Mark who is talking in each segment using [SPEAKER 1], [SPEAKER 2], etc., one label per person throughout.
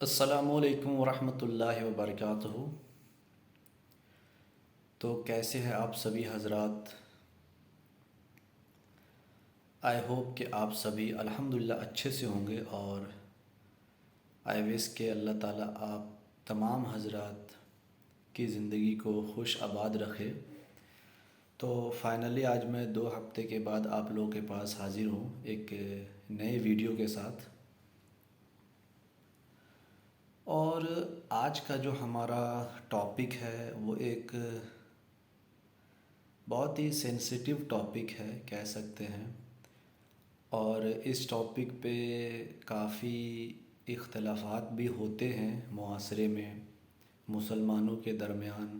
[SPEAKER 1] السلام علیکم ورحمۃ اللہ وبرکاتہ۔ تو کیسے ہیں آپ سبھی حضرات؟ آئی ہوپ کہ آپ سبھی الحمدللہ اچھے سے ہوں گے، اور آئی وش کہ اللہ تعالیٰ آپ تمام حضرات کی زندگی کو خوش آباد رکھے۔ تو فائنلی آج میں 2 ہفتے کے بعد آپ لوگوں کے پاس حاضر ہوں ایک نئے ویڈیو کے ساتھ۔ اور آج کا جو ہمارا ٹاپک ہے وہ ایک بہت ہی سینسیٹیو ٹاپک ہے کہہ سکتے ہیں، اور اس ٹاپک پہ کافی اختلافات بھی ہوتے ہیں معاشرے میں مسلمانوں کے درمیان،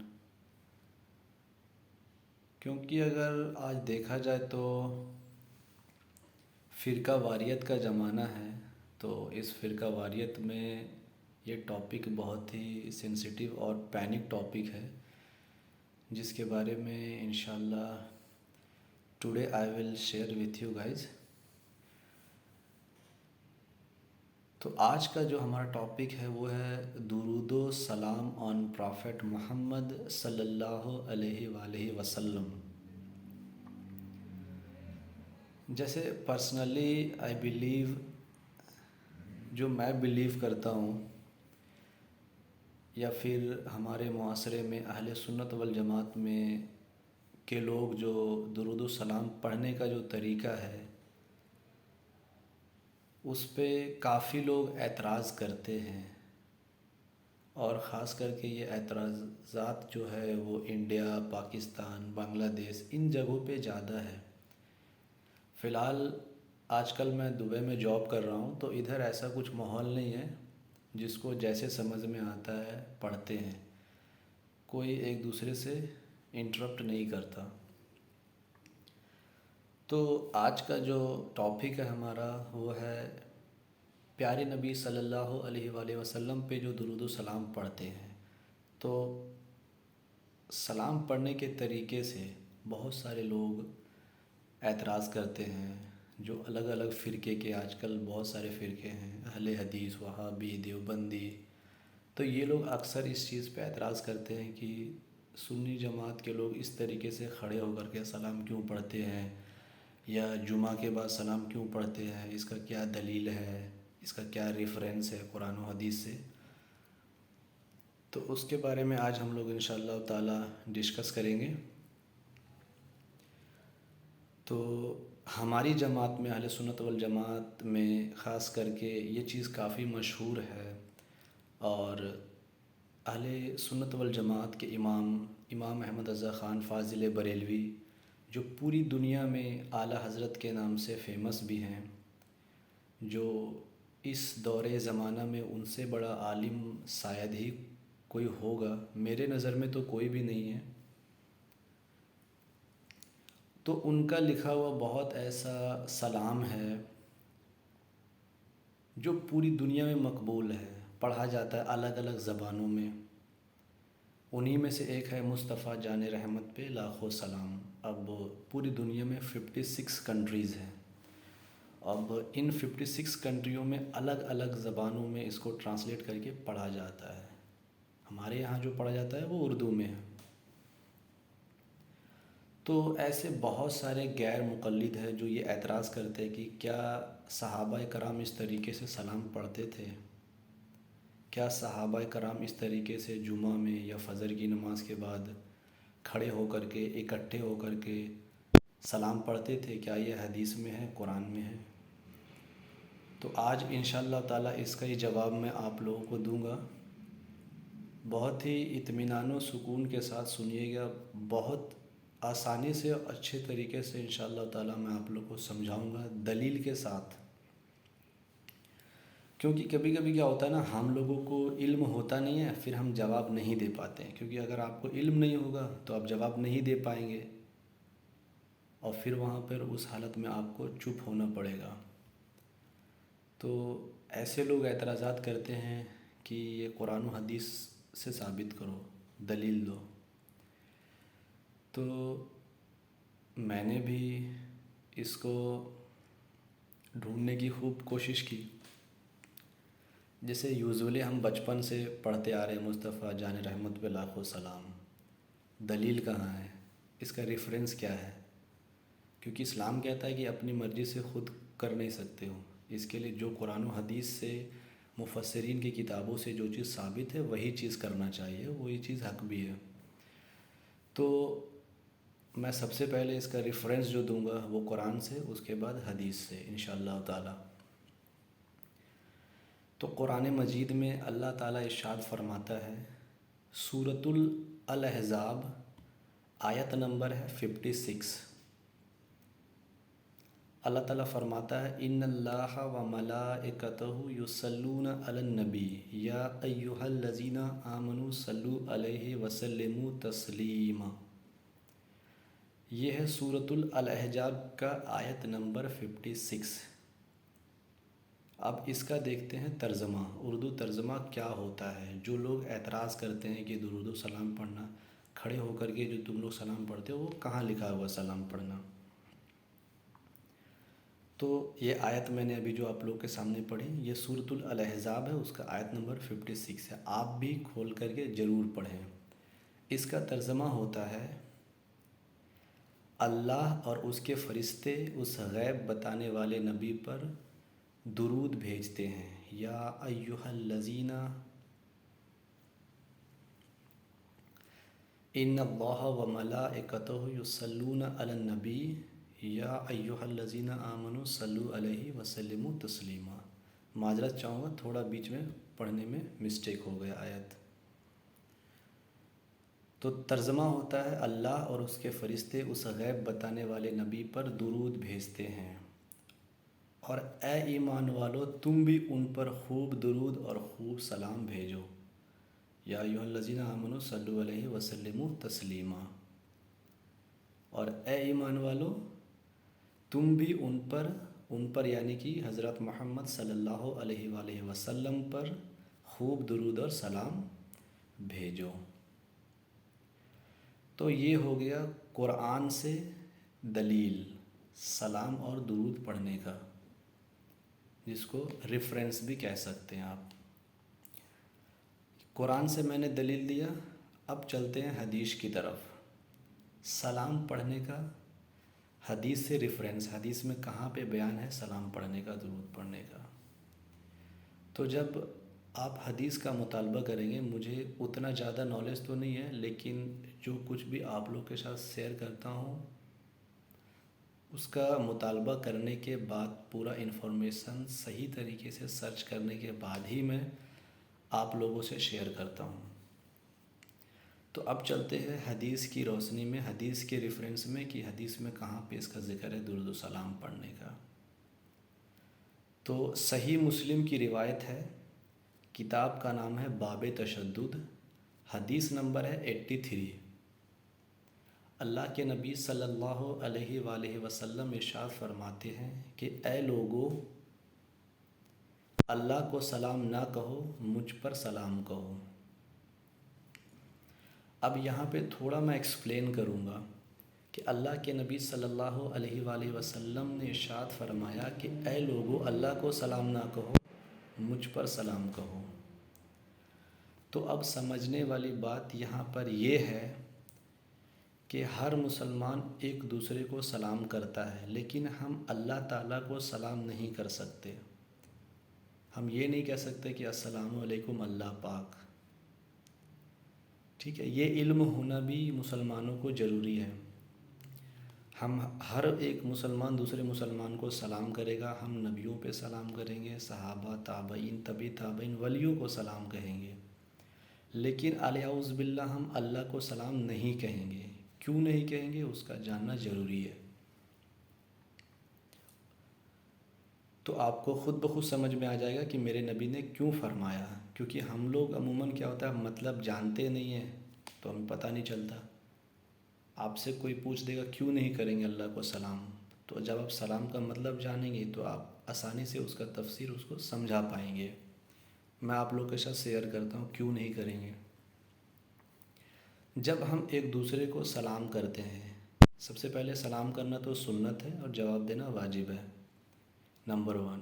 [SPEAKER 1] کیونکہ اگر آج دیکھا جائے تو فرقہ واریت کا زمانہ ہے۔ تو اس فرقہ واریت میں یہ ٹاپک بہت ہی سینسیٹیو اور پینک ٹاپک ہے، جس کے بارے میں انشاءاللہ today I will share with you guys. تو آج کا جو ہمارا ٹاپک ہے وہ ہے درود و سلام آن پرافٹ محمد صلی اللہ علیہ وآلہ وسلم۔ جیسے پرسنلی آئی بلیو، جو میں بلیو کرتا ہوں، یا پھر ہمارے معاشرے میں اہل سنت والجماعت میں کے لوگ جو درود و سلام پڑھنے کا جو طریقہ ہے اس پہ کافی لوگ اعتراض کرتے ہیں، اور خاص کر کے یہ اعتراضات جو ہے وہ انڈیا، پاکستان، بنگلہ دیش ان جگہوں پہ زیادہ ہے۔ فی الحال آج کل میں دبئی میں جاب کر رہا ہوں، تو ادھر ایسا کچھ ماحول نہیں ہے، جس کو جیسے سمجھ میں آتا ہے پڑھتے ہیں، کوئی ایک دوسرے سے انٹرپٹ نہیں کرتا۔ تو آج کا جو ٹاپک ہے ہمارا وہ ہے پیارے نبی صلی اللہ علیہ وآلہ وسلم پہ جو درود و سلام پڑھتے ہیں۔ تو سلام پڑھنے کے طریقے سے بہت سارے لوگ اعتراض کرتے ہیں، جو الگ الگ فرقے کے آج کل بہت سارے فرقے ہیں، اہل حدیث، وہابی، دیوبندی۔ تو یہ لوگ اکثر اس چیز پہ اعتراض کرتے ہیں کہ سنی جماعت کے لوگ اس طریقے سے کھڑے ہو کر کے سلام کیوں پڑھتے ہیں، یا جمعہ کے بعد سلام کیوں پڑھتے ہیں، اس کا کیا دلیل ہے، اس کا کیا ریفرنس ہے قرآن و حدیث سے۔ تو اس کے بارے میں آج ہم لوگ انشاءاللہ تعالی ڈسکس کریں گے۔ تو ہماری جماعت میں اہل سنت والجماعت میں خاص کر کے یہ چیز کافی مشہور ہے، اور اہل سنت والجماعت کے امام احمد رضا خان فاضل بریلوی، جو پوری دنیا میں اعلیٰ حضرت کے نام سے فیمس بھی ہیں، جو اس دور زمانہ میں ان سے بڑا عالم شاید ہی کوئی ہوگا، میرے نظر میں تو کوئی بھی نہیں ہے۔ تو ان کا لکھا ہوا بہت ایسا سلام ہے جو پوری دنیا میں مقبول ہے، پڑھا جاتا ہے الگ الگ زبانوں میں۔ انہی میں سے ایک ہے مصطفیٰ جان رحمت پہ لاکھوں سلام۔ اب پوری دنیا میں 56 کنٹریز ہیں، اب ان 56 کنٹریوں میں الگ الگ زبانوں میں اس کو ٹرانسلیٹ کر کے پڑھا جاتا ہے۔ ہمارے یہاں جو پڑھا جاتا ہے وہ اردو میں ہے۔ تو ایسے بہت سارے غیر مقلد ہیں جو یہ اعتراض کرتے ہیں کہ کیا صحابہ کرام اس طریقے سے سلام پڑھتے تھے؟ کیا صحابہ کرام اس طریقے سے جمعہ میں یا فجر کی نماز کے بعد کھڑے ہو کر کے اکٹھے ہو کر کے سلام پڑھتے تھے؟ کیا یہ حدیث میں ہے، قرآن میں ہے؟ تو آج انشاءاللہ تعالی اس کا ہی جواب میں آپ لوگوں کو دوں گا۔ بہت ہی اطمینان و سکون کے ساتھ سنیے گا، بہت آسانی سے اور اچھے طریقے سے انشاءاللہ تعالی میں آپ لوگ کو سمجھاؤں گا دلیل کے ساتھ۔ کیونکہ کبھی کبھی کیا ہوتا ہے نا، ہم لوگوں کو علم ہوتا نہیں ہے، پھر ہم جواب نہیں دے پاتے ہیں، کیونکہ اگر آپ کو علم نہیں ہوگا تو آپ جواب نہیں دے پائیں گے، اور پھر وہاں پر اس حالت میں آپ کو چپ ہونا پڑے گا۔ تو ایسے لوگ اعتراضات کرتے ہیں کہ یہ قرآن و حدیث سے ثابت کرو، دلیل دو۔ تو میں نے بھی اس کو ڈھونڈنے کی خوب کوشش کی، جیسے یوزولی ہم بچپن سے پڑھتے آ رہے ہیں مصطفیٰ جان رحمت پہ لاکھوں سلام، دلیل کہاں ہے؟ اس کا ریفرنس کیا ہے؟ کیونکہ اسلام کہتا ہے کہ اپنی مرضی سے خود کر نہیں سکتے ہو، اس کے لیے جو قرآن و حدیث سے، مفسرین کی کتابوں سے جو چیز ثابت ہے وہی چیز کرنا چاہیے، وہی چیز حق بھی ہے۔ تو میں سب سے پہلے اس کا ریفرنس جو دوں گا وہ قرآن سے، اس کے بعد حدیث سے انشاءاللہ تعالی۔ تو قرآن مجید میں اللہ تعالیٰ ارشاد فرماتا ہے، سورۃ الاحزاب آیت نمبر ہے 56۔ اللہ تعالیٰ فرماتا ہے، ان اللہ و ملائکتہ یصلون علی النبی یا ایھا الذین آمنوا صلوا علیہ وسلموا تسلیما۔ یہ ہے سورۃ الاحزاب کا آیت نمبر 56۔ اب اس کا دیکھتے ہیں ترجمہ، اردو ترجمہ کیا ہوتا ہے۔ جو لوگ اعتراض کرتے ہیں کہ درود و سلام پڑھنا، کھڑے ہو کر کے جو تم لوگ سلام پڑھتے ہو وہ کہاں لکھا ہوا سلام پڑھنا؟ تو یہ آیت میں نے ابھی جو آپ لوگ کے سامنے پڑھی، یہ سورۃ الاحزاب ہے، اس کا آیت نمبر 56 ہے۔ آپ بھی کھول کر کے ضرور پڑھیں۔ اس کا ترجمہ ہوتا ہے، اللہ اور اس کے فرشتے اس غیب بتانے والے نبی پر درود بھیجتے ہیں، یا ایھا الذین، ان اللہ و ملائکتہ یصلون علی النبی یا ایھا الذین آمنوا صلوا علیہ وسلموا تسلیما۔ معذرت چاہوں گا، تھوڑا بیچ میں پڑھنے میں مسٹیک ہو گیا آیت۔ تو ترجمہ ہوتا ہے، اللہ اور اس کے فرشتے اس غیب بتانے والے نبی پر درود بھیجتے ہیں، اور اے ایمان والو تم بھی ان پر خوب درود اور خوب سلام بھیجو، یا ایھا الذین آمنوا صلوا علیہ وسلموا تسلیما۔ اور اے ایمان والو تم بھی ان پر یعنی کہ حضرت محمد صلی اللہ علیہ وآلہ وسلم پر خوب درود اور سلام بھیجو۔ تو یہ ہو گیا قرآن سے دلیل سلام اور درود پڑھنے کا، جس کو ریفرنس بھی کہہ سکتے ہیں آپ۔ قرآن سے میں نے دلیل دیا، اب چلتے ہیں حدیث کی طرف۔ سلام پڑھنے کا حدیث سے ریفرنس، حدیث میں کہاں پہ بیان ہے سلام پڑھنے کا، درود پڑھنے کا۔ تو جب آپ حدیث کا مطالبہ کریں گے، مجھے اتنا زیادہ نالج تو نہیں ہے، لیکن جو کچھ بھی آپ لوگ کے ساتھ شیئر کرتا ہوں اس کا مطالبہ کرنے کے بعد، پورا انفارمیشن صحیح طریقے سے سرچ کرنے کے بعد ہی میں آپ لوگوں سے شیئر کرتا ہوں۔ تو اب چلتے ہیں حدیث کی روشنی میں، حدیث کے ریفرنس میں، کہ حدیث میں کہاں پہ اس کا ذکر ہے درود و سلام پڑھنے کا۔ تو صحیح مسلم کی روایت ہے، کتاب کا نام ہے باب تشدد، حدیث نمبر ہے 83۔ اللہ کے نبی صلی اللہ علیہ وآلہ وسلم ارشاد فرماتے ہیں کہ اے لوگو، اللہ کو سلام نہ کہو، مجھ پر سلام کہو۔ اب یہاں پہ تھوڑا میں ایکسپلین کروں گا کہ اللہ کے نبی صلی اللہ علیہ وآلہ وسلم نے ارشاد فرمایا کہ اے لوگو، اللہ کو سلام نہ کہو، مجھ پر سلام کہو۔ تو اب سمجھنے والی بات یہاں پر یہ ہے کہ ہر مسلمان ایک دوسرے کو سلام کرتا ہے، لیکن ہم اللہ تعالیٰ کو سلام نہیں کر سکتے۔ ہم یہ نہیں کہہ سکتے کہ السلام علیکم اللہ پاک، ٹھیک ہے؟ یہ علم ہونا بھی مسلمانوں کو ضروری ہے۔ ہم ہر ایک مسلمان دوسرے مسلمان کو سلام کرے گا، ہم نبیوں پہ سلام کریں گے، صحابہ، تابعین، تبی تابعین، ولیوں کو سلام کہیں گے، لیکن اعوذ باللہ ہم اللہ کو سلام نہیں کہیں گے۔ کیوں نہیں کہیں گے اس کا جاننا ضروری ہے۔ تو آپ کو خود بخود سمجھ میں آ جائے گا کہ میرے نبی نے کیوں فرمایا، کیونکہ ہم لوگ عموماً کیا ہوتا ہے، مطلب جانتے نہیں ہیں تو ہمیں پتہ نہیں چلتا۔ آپ سے کوئی پوچھ دے گا کیوں نہیں کریں گے اللہ کو سلام، تو جب آپ سلام کا مطلب جانیں گے تو آپ آسانی سے اس کا تفسیر اس کو سمجھا پائیں گے۔ میں آپ لوگ کے ساتھ شیئر کرتا ہوں کیوں نہیں کریں گے۔ جب ہم ایک دوسرے کو سلام کرتے ہیں، سب سے پہلے سلام کرنا تو سنت ہے اور جواب دینا واجب ہے، نمبر 1۔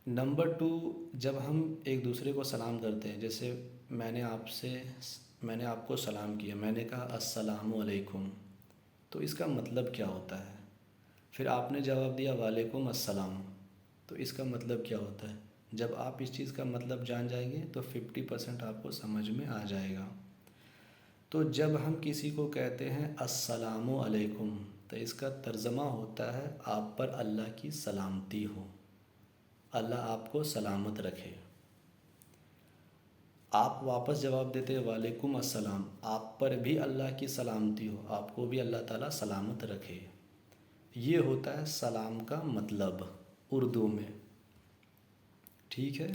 [SPEAKER 1] نمبر ٹو، جب ہم ایک دوسرے کو سلام کرتے ہیں، جیسے میں نے آپ کو سلام کیا، میں نے کہا السلام علیکم، تو اس کا مطلب کیا ہوتا ہے؟ پھر آپ نے جواب دیا وعلیکم السلام، تو اس کا مطلب کیا ہوتا ہے؟ جب آپ اس چیز کا مطلب جان جائیں گے تو 50% آپ کو سمجھ میں آ جائے گا۔ تو جب ہم کسی کو کہتے ہیں السلام علیکم، تو اس کا ترجمہ ہوتا ہے آپ پر اللہ کی سلامتی ہو، اللہ آپ کو سلامت رکھے۔ آپ واپس جواب دیتے ہیں وعلیکم السلام، آپ پر بھی اللہ کی سلامتی ہو، آپ کو بھی اللہ تعالیٰ سلامت رکھے۔ یہ ہوتا ہے سلام کا مطلب اردو میں، ٹھیک ہے؟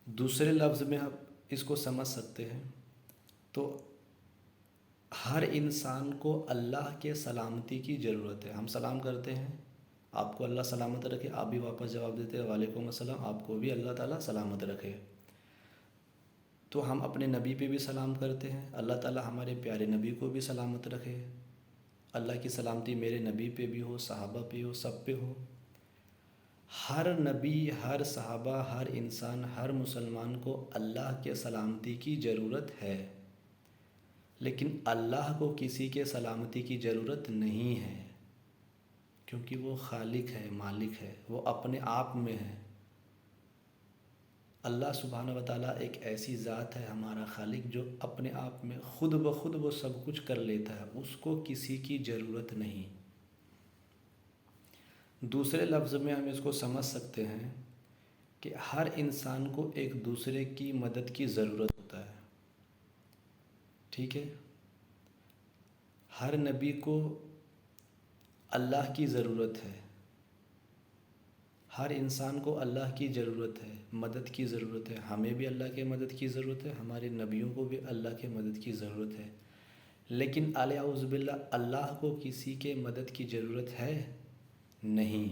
[SPEAKER 1] دوسرے لفظ میں آپ اس کو سمجھ سکتے ہیں تو ہر انسان کو اللہ کے سلامتی کی ضرورت ہے۔ ہم سلام کرتے ہیں، آپ کو اللہ سلامت رکھے، آپ بھی واپس جواب دیتے ہیں وعلیکم السلام، آپ کو بھی اللہ تعالیٰ سلامت رکھے۔ تو ہم اپنے نبی پہ بھی سلام کرتے ہیں، اللہ تعالیٰ ہمارے پیارے نبی کو بھی سلامت رکھے، اللہ کی سلامتی میرے نبی پہ بھی ہو، صحابہ پہ ہو، سب پہ ہو۔ ہر نبی، ہر صحابہ، ہر انسان، ہر مسلمان کو اللہ کے سلامتی کی ضرورت ہے، لیکن اللہ کو کسی کے سلامتی کی ضرورت نہیں ہے، کیونکہ وہ خالق ہے، مالک ہے، وہ اپنے آپ میں ہے۔ اللہ سبحانہ و تعالیٰ ایک ایسی ذات ہے، ہمارا خالق، جو اپنے آپ میں خود بخود وہ سب کچھ کر لیتا ہے، اس کو کسی کی ضرورت نہیں۔ دوسرے لفظ میں ہم اس کو سمجھ سکتے ہیں کہ ہر انسان کو ایک دوسرے کی مدد کی ضرورت ہوتا ہے، ٹھیک ہے؟ ہر نبی کو اللہ کی ضرورت ہے، ہر انسان کو اللہ کی ضرورت ہے، مدد کی ضرورت ہے، ہمیں بھی اللہ کے مدد کی ضرورت ہے، ہمارے نبیوں کو بھی اللہ کے مدد کی ضرورت ہے۔ لیکن اعوذ باللہ، اللہ کو کسی کے مدد کی ضرورت ہے نہیں،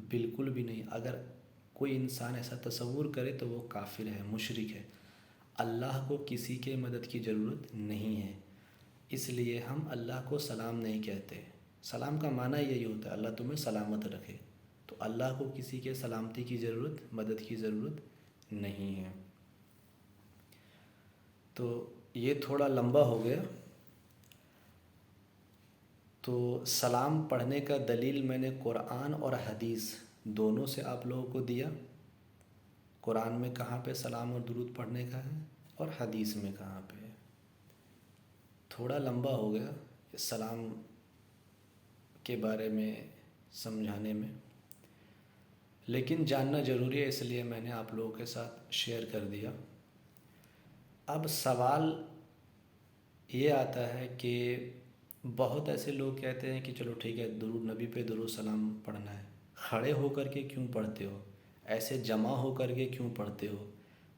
[SPEAKER 1] بالکل بھی نہیں۔ اگر کوئی انسان ایسا تصور کرے تو وہ کافر ہے، مشرک ہے۔ اللہ کو کسی کے مدد کی ضرورت نہیں ہے، اس لیے ہم اللہ کو سلام نہیں کہتے۔ سلام کا معنی یہی ہوتا ہے اللہ تمہیں سلامت رکھے، تو اللہ کو کسی کے سلامتی کی ضرورت، مدد کی ضرورت نہیں ہے۔ تو یہ تھوڑا لمبا ہو گیا۔ تو سلام پڑھنے کا دلیل میں نے قرآن اور حدیث دونوں سے آپ لوگوں کو دیا۔ قرآن میں کہاں پہ سلام اور درود پڑھنے کا ہے، اور حدیث میں کہاں پہ ہے۔ تھوڑا لمبا ہو گیا سلام کے بارے میں سمجھانے میں، لیکن جاننا ضروری ہے، اس لیے میں نے آپ لوگوں کے ساتھ شیئر کر دیا۔ اب سوال یہ آتا ہے کہ بہت ایسے لوگ کہتے ہیں کہ چلو ٹھیک ہے، درود نبی پہ درود سلام پڑھنا ہے، کھڑے ہو کر کے کیوں پڑھتے ہو، ایسے جمع ہو کر کے کیوں پڑھتے ہو؟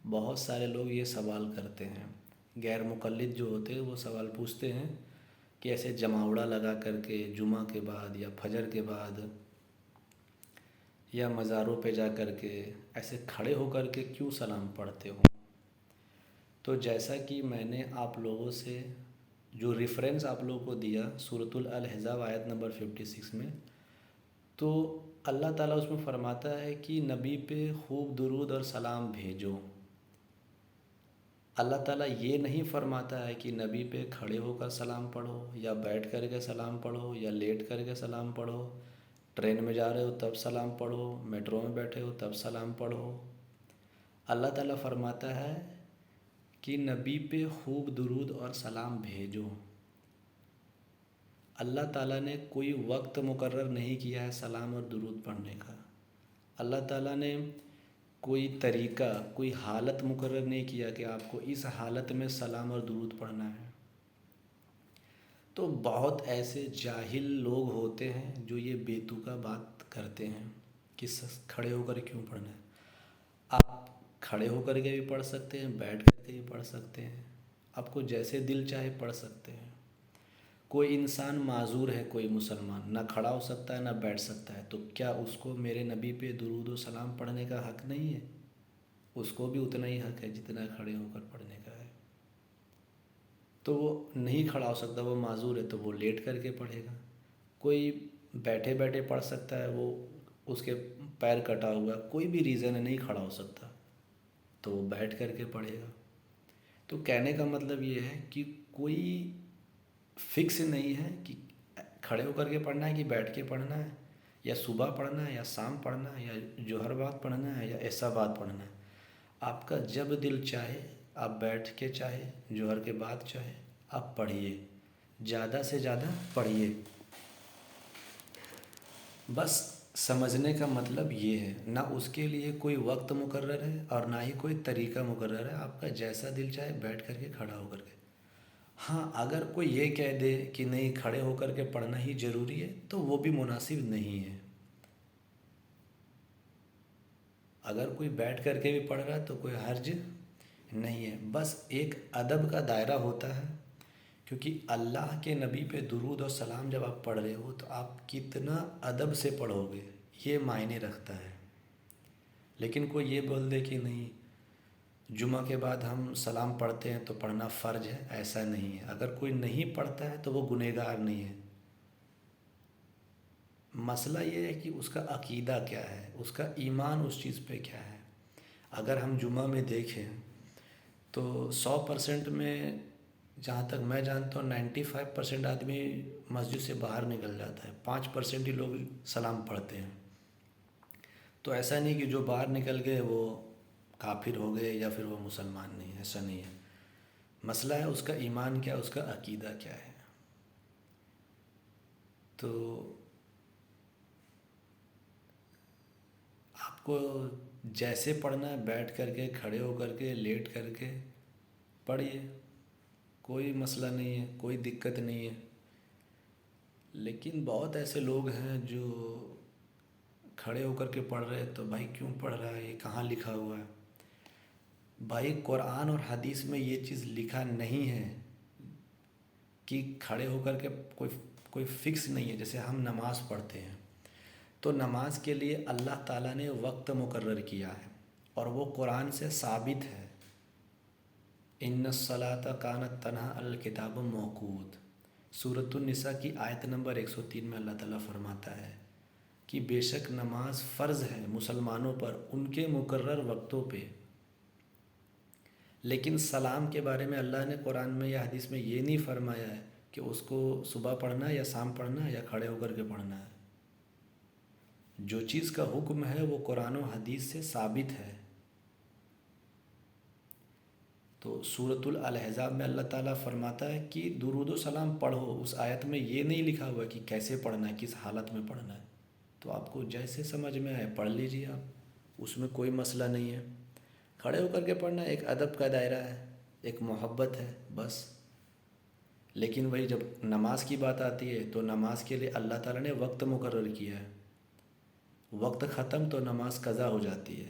[SPEAKER 1] بہت سارے لوگ یہ سوال کرتے ہیں، غیر مقلد جو ہوتے ہیں وہ سوال پوچھتے ہیں کہ ایسے جماوڑا لگا کر کے جمعہ کے بعد یا فجر کے بعد یا مزاروں پہ جا کر کے ایسے کھڑے ہو کر کے کیوں سلام پڑھتے ہو؟ تو جیسا کہ میں نے آپ لوگوں سے جو ریفرنس آپ لوگوں کو دیا سورۃ الحزاب آیت نمبر 56 میں، تو اللہ تعالیٰ اس میں فرماتا ہے کہ نبی پہ خوب درود اور سلام بھیجو۔ اللہ تعالیٰ یہ نہیں فرماتا ہے کہ نبی پہ کھڑے ہو کر سلام پڑھو، یا بیٹھ کر کے سلام پڑھو، یا لیٹ کر کے سلام پڑھو، ٹرین میں جا رہے ہو تب سلام پڑھو، میٹرو میں بیٹھے ہو تب سلام پڑھو۔ اللہ تعالیٰ فرماتا ہے کہ نبی پہ خوب درود اور سلام بھیجو۔ اللہ تعالیٰ نے کوئی وقت مقرر نہیں کیا ہے سلام اور درود پڑھنے کا، اللہ تعالیٰ نے کوئی طریقہ، کوئی حالت مقرر نہیں کیا کہ آپ کو اس حالت میں سلام اور درود پڑھنا ہے۔ تو بہت ایسے جاہل لوگ ہوتے ہیں جو یہ بیتوقع بات کرتے ہیں کہ کھڑے ہو کر کیوں پڑھنا ہے۔ آپ کھڑے ہو کر کے بھی پڑھ سکتے ہیں، بیٹھ کر کے بھی پڑھ سکتے ہیں، آپ کو جیسے دل چاہے پڑھ سکتے ہیں۔ کوئی انسان معذور ہے، کوئی مسلمان نہ کھڑا ہو سکتا ہے نہ بیٹھ سکتا ہے، تو کیا اس کو میرے نبی پہ درود و سلام پڑھنے کا حق نہیں ہے؟ اس کو بھی اتنا ہی حق ہے جتنا کھڑے ہو کر پڑھنے کا ہے۔ تو وہ نہیں کھڑا ہو سکتا، وہ معذور ہے، تو وہ لیٹ کر کے پڑھے گا۔ کوئی بیٹھے بیٹھے پڑھ سکتا ہے، وہ اس کے پیر کٹا ہوا، کوئی بھی ریزن ہے نہیں کھڑا ہو سکتا، تو وہ بیٹھ کر کے پڑھے گا۔ تو کہنے کا مطلب یہ ہے کہ کوئی فکس نہیں ہے کہ کھڑے ہو کر کے پڑھنا ہے کہ بیٹھ کے پڑھنا ہے، یا صبح پڑھنا ہے یا شام پڑھنا ہے، یا جوہر بعد پڑھنا ہے یا ایسا بعد پڑھنا ہے۔ آپ کا جب دل چاہے آپ بیٹھ کے، چاہے جوہر کے بعد چاہے آپ پڑھیے، زیادہ سے زیادہ پڑھیے۔ بس سمجھنے کا مطلب یہ ہے، نہ اس کے لیے کوئی وقت مقرر ہے اور نہ ہی کوئی طریقہ مقرر ہے، آپ کا جیسا دل چاہے بیٹھ کر کے، کھڑا ہو کر کے۔ ہاں، اگر کوئی یہ کہہ دے کہ نہیں کھڑے ہو کر کے پڑھنا ہی ضروری ہے تو وہ بھی مناسب نہیں ہے۔ اگر کوئی بیٹھ کر کے بھی پڑھ رہا ہے تو کوئی حرج نہیں ہے، بس ایک ادب کا دائرہ ہوتا ہے، کیونکہ اللہ کے نبی پہ درود و سلام جب آپ پڑھ رہے ہو تو آپ کتنا ادب سے پڑھو گے یہ معنی رکھتا ہے۔ لیکن کوئی یہ بول دے کہ نہیں جمعہ کے بعد ہم سلام پڑھتے ہیں تو پڑھنا فرض ہے، ایسا نہیں ہے۔ اگر کوئی نہیں پڑھتا ہے تو وہ گنہگار نہیں ہے۔ مسئلہ یہ ہے کہ اس کا عقیدہ کیا ہے، اس کا ایمان اس چیز پہ کیا ہے۔ اگر ہم جمعہ میں دیکھیں تو 100% میں جہاں تک میں جانتا ہوں 95% آدمی مسجد سے باہر نکل جاتا ہے، 5% ہی لوگ سلام پڑھتے ہیں۔ تو ایسا نہیں کہ جو باہر نکل گئے وہ کافر ہو گئے یا پھر وہ مسلمان نہیں، ایسا نہیں ہے۔ مسئلہ ہے اس کا ایمان کیا، اس کا عقیدہ کیا ہے۔ تو آپ کو جیسے پڑھنا ہے بیٹھ کر کے، کھڑے ہو کر کے، لیٹ کر کے پڑھیے، کوئی مسئلہ نہیں ہے، کوئی دقت نہیں ہے۔ لیکن بہت ایسے لوگ ہیں جو کھڑے ہو کر کے پڑھ رہے ہیں، تو بھائی کیوں پڑھ رہا ہے، یہ کہاں لکھا ہوا ہے؟ بھائی قرآن اور حدیث میں یہ چیز لکھا نہیں ہے کہ کھڑے ہو کر کے کوئی فکس نہیں ہے۔ جیسے ہم نماز پڑھتے ہیں تو نماز کے لیے اللہ تعالیٰ نے وقت مقرر کیا ہے اور وہ قرآن سے ثابت ہے۔ ان الصلاۃ کانت تنہا علی الکتاب موقوت، سورۃ النساء کی آیت نمبر 103 میں اللہ تعالیٰ فرماتا ہے کہ بے شک نماز فرض ہے مسلمانوں پر ان کے مقرر وقتوں پہ۔ لیکن سلام کے بارے میں اللہ نے قرآن میں یا حدیث میں یہ نہیں فرمایا ہے کہ اس کو صبح پڑھنا ہے یا شام پڑھنا ہے یا کھڑے ہو کر کے پڑھنا ہے۔ جو چیز کا حکم ہے وہ قرآن و حدیث سے ثابت ہے۔ تو سورۃ الاحزاب میں اللہ تعالیٰ فرماتا ہے کہ درود و سلام پڑھو، اس آیت میں یہ نہیں لکھا ہوا کہ کیسے پڑھنا ہے، کس حالت میں پڑھنا ہے۔ تو آپ کو جیسے سمجھ میں آئے پڑھ لیجیے آپ، اس میں کوئی مسئلہ نہیں ہے۔ کھڑے ہو کر کے پڑھنا ایک ادب کا دائرہ ہے، ایک محبت ہے بس۔ لیکن وہی جب نماز کی بات آتی ہے تو نماز کے لیے اللہ تعالیٰ نے وقت مقرر کیا ہے، وقت ختم تو نماز قضا ہو جاتی ہے،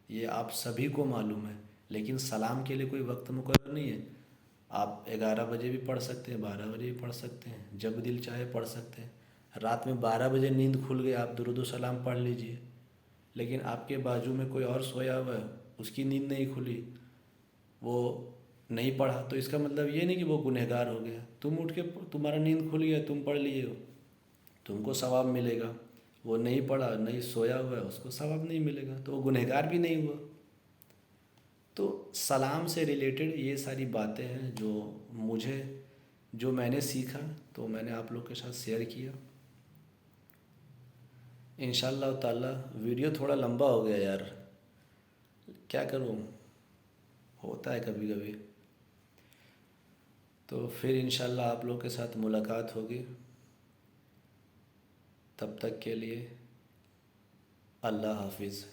[SPEAKER 1] یہ آپ سبھی کو معلوم ہے۔ لیکن سلام کے لیے کوئی وقت مقرر نہیں ہے، آپ 11 بجے بھی پڑھ سکتے ہیں، 12 بجے بھی پڑھ سکتے ہیں، جب دل چاہے پڑھ سکتے ہیں۔ رات میں 12 بجے نیند کھل گئی، آپ درود و سلام پڑھ لیجئے۔ لیکن آپ کے بازو میں کوئی اور سویا ہوا ہے، اس کی نیند نہیں کھلی، وہ نہیں پڑھا، تو اس کا مطلب یہ نہیں کہ وہ گنہگار ہو گیا۔ تم اٹھ کے تمہارا نیند کھل گیا، تم پڑھ لیے ہو، تم کو ثواب ملے گا۔ وہ نہیں پڑھا، نہیں سویا ہوا ہے، اس کو ثواب نہیں ملے گا، تو وہ گنہگار بھی نہیں ہوا۔ تو سلام سے ریلیٹڈ یہ ساری باتیں ہیں جو میں نے سیکھا تو میں نے آپ لوگ کے ساتھ شیئر کیا۔ انشاءاللہ تعالی ویڈیو تھوڑا لمبا ہو گیا یار، کیا کروں، ہوتا ہے کبھی کبھی۔ تو پھر انشاءاللہ آپ لوگ کے ساتھ ملاقات ہوگی، تب تک کے لیے اللہ حافظ۔